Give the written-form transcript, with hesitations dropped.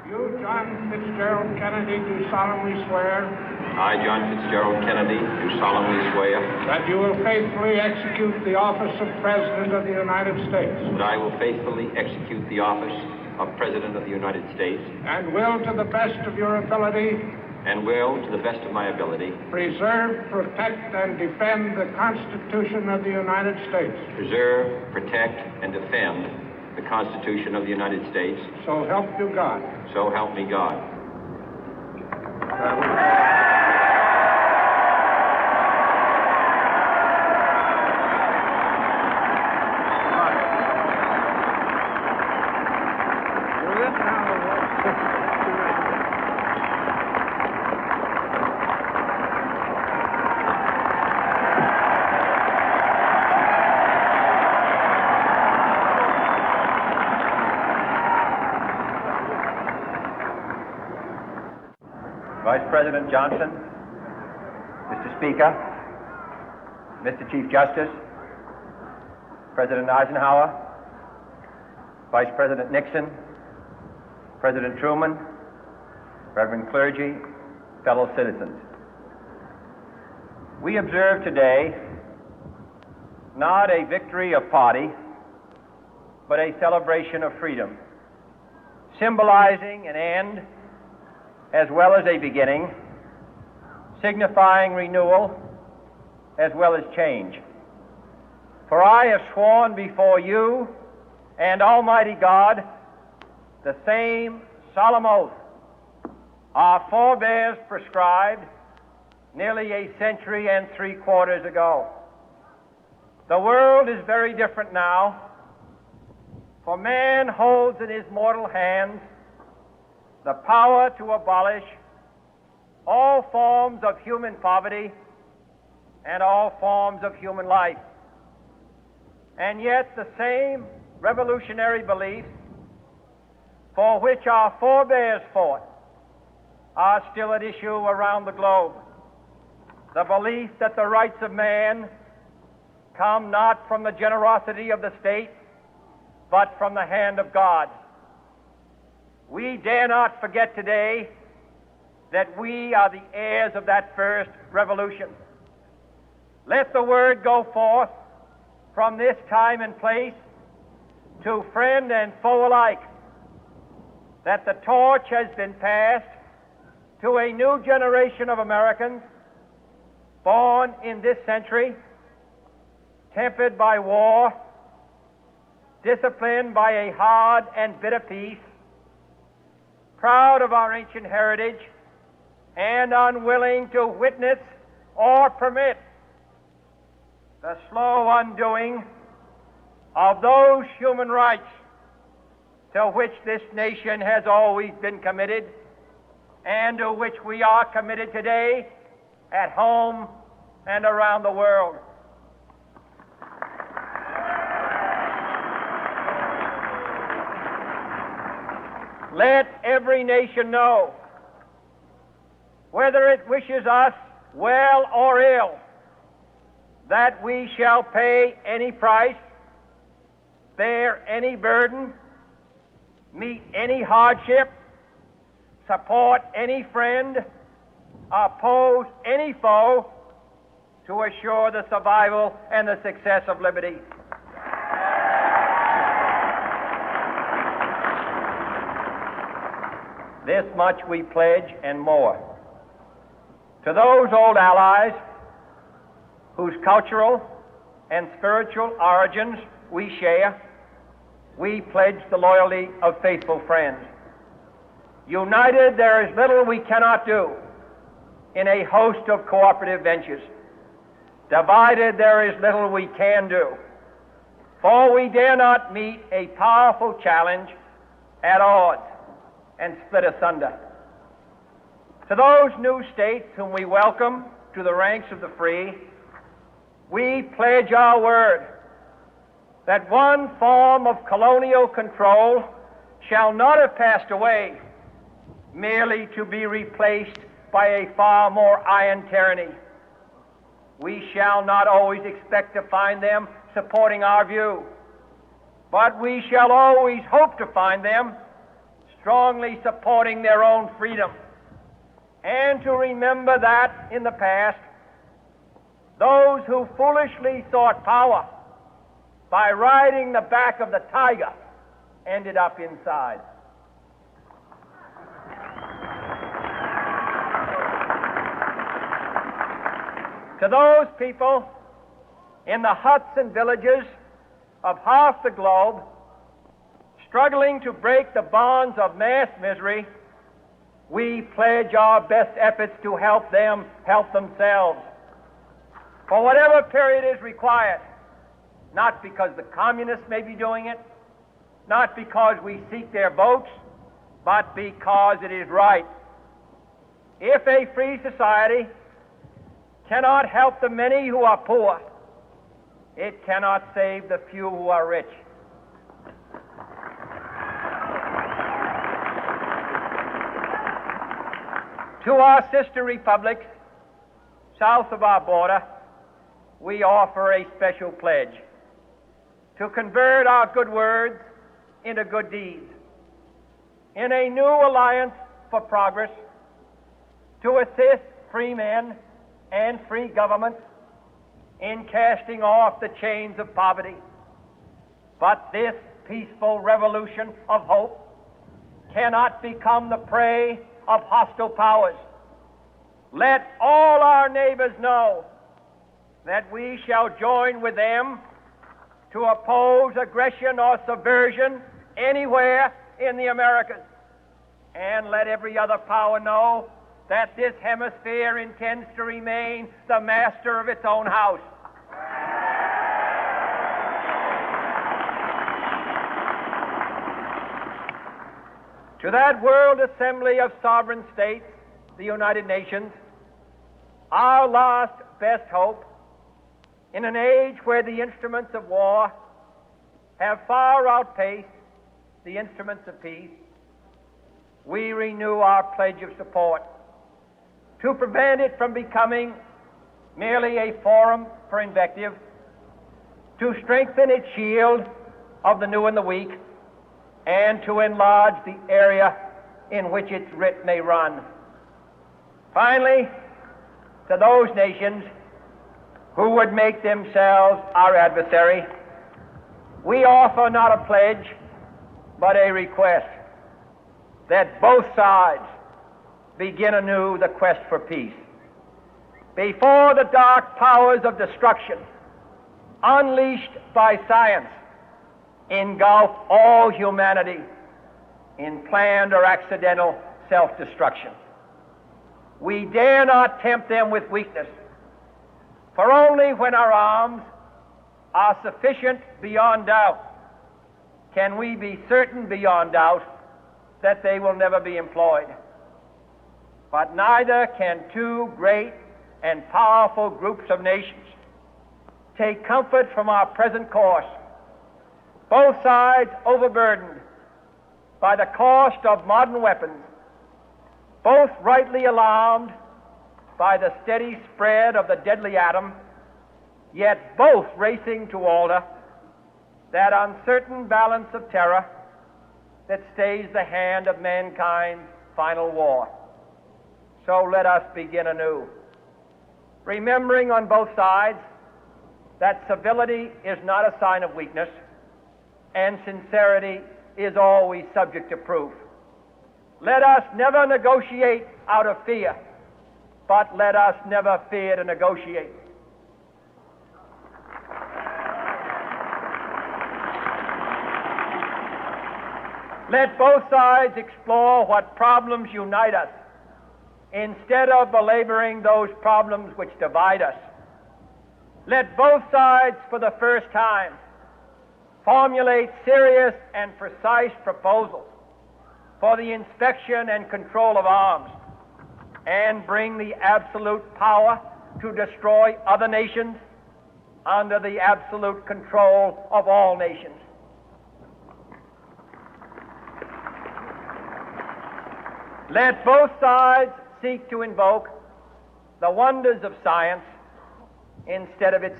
You, John Fitzgerald Kennedy, do solemnly swear. I, John Fitzgerald Kennedy, do solemnly swear. That you will faithfully execute the office of President of the United States. That I will faithfully execute the office of President of the United States. And will, to the best of your ability. And will, to the best of my ability. Preserve, protect, and defend the Constitution of the United States. Preserve, protect, and defend the Constitution of the United States. So help you God. So help me God. Vice President Johnson, Mr. Speaker, Mr. Chief Justice, President Eisenhower, Vice President Nixon, President Truman, Reverend clergy, fellow citizens. We observe today not a victory of party, but a celebration of freedom, symbolizing an end as well as a beginning, signifying renewal as well as change. For I have sworn before you and Almighty God the same solemn oath our forebears prescribed nearly a century and 3/4 ago. The world is very different now, for man holds in his mortal hands the power to abolish all forms of human poverty and all forms of human life. And yet the same revolutionary beliefs for which our forebears fought are still at issue around the globe. The belief that the rights of man come not from the generosity of the state, but from the hand of God. We dare not forget today that we are the heirs of that first revolution. Let the word go forth from this time and place to friend and foe alike that the torch has been passed to a new generation of Americans born in this century, tempered by war, disciplined by a hard and bitter peace, proud of our ancient heritage, and unwilling to witness or permit the slow undoing of those human rights to which this nation has always been committed and to which we are committed today at home and around the world. Let every nation know, whether it wishes us well or ill, that we shall pay any price, bear any burden, meet any hardship, support any friend, oppose any foe to assure the survival and the success of liberty. This much we pledge and more. To those old allies whose cultural and spiritual origins we share, we pledge the loyalty of faithful friends. United, there is little we cannot do in a host of cooperative ventures. Divided, there is little we can do, for we dare not meet a powerful challenge at odds and split asunder. To those new states whom we welcome to the ranks of the free, we pledge our word that one form of colonial control shall not have passed away, merely to be replaced by a far more iron tyranny. We shall not always expect to find them supporting our view, but we shall always hope to find them strongly supporting their own freedom, and to remember that in the past, those who foolishly sought power by riding the back of the tiger ended up inside. To those people in the huts and villages of half the globe struggling to break the bonds of mass misery, we pledge our best efforts to help them help themselves for whatever period is required, not because the communists may be doing it, not because we seek their votes, but because it is right. If a free society cannot help the many who are poor, it cannot save the few who are rich. To our sister republics south of our border, we offer a special pledge to convert our good words into good deeds, in a new alliance for progress, to assist free men and free governments in casting off the chains of poverty. But this peaceful revolution of hope cannot become the prey of hostile powers. Let all our neighbors know that we shall join with them to oppose aggression or subversion anywhere in the Americas. And let every other power know that this hemisphere intends to remain the master of its own house. To that World Assembly of Sovereign States, the United Nations, our last best hope, in an age where the instruments of war have far outpaced the instruments of peace, we renew our pledge of support to prevent it from becoming merely a forum for invective, to strengthen its shield of the new and the weak, and to enlarge the area in which its writ may run. Finally, to those nations who would make themselves our adversary, we offer not a pledge, but a request that both sides begin anew the quest for peace. Before the dark powers of destruction, unleashed by science, engulf all humanity in planned or accidental self-destruction, we dare not tempt them with weakness, for only when our arms are sufficient beyond doubt can we be certain beyond doubt that they will never be employed. But neither can two great and powerful groups of nations take comfort from our present course, both sides overburdened by the cost of modern weapons, both rightly alarmed by the steady spread of the deadly atom, yet both racing to alter that uncertain balance of terror that stays the hand of mankind's final war. So let us begin anew, remembering on both sides that civility is not a sign of weakness, and sincerity is always subject to proof. Let us never negotiate out of fear, but let us never fear to negotiate. Let both sides explore what problems unite us, instead of belaboring those problems which divide us. Let both sides, for the first time, formulate serious and precise proposals for the inspection and control of arms, and bring the absolute power to destroy other nations under the absolute control of all nations. Let both sides seek to invoke the wonders of science instead of its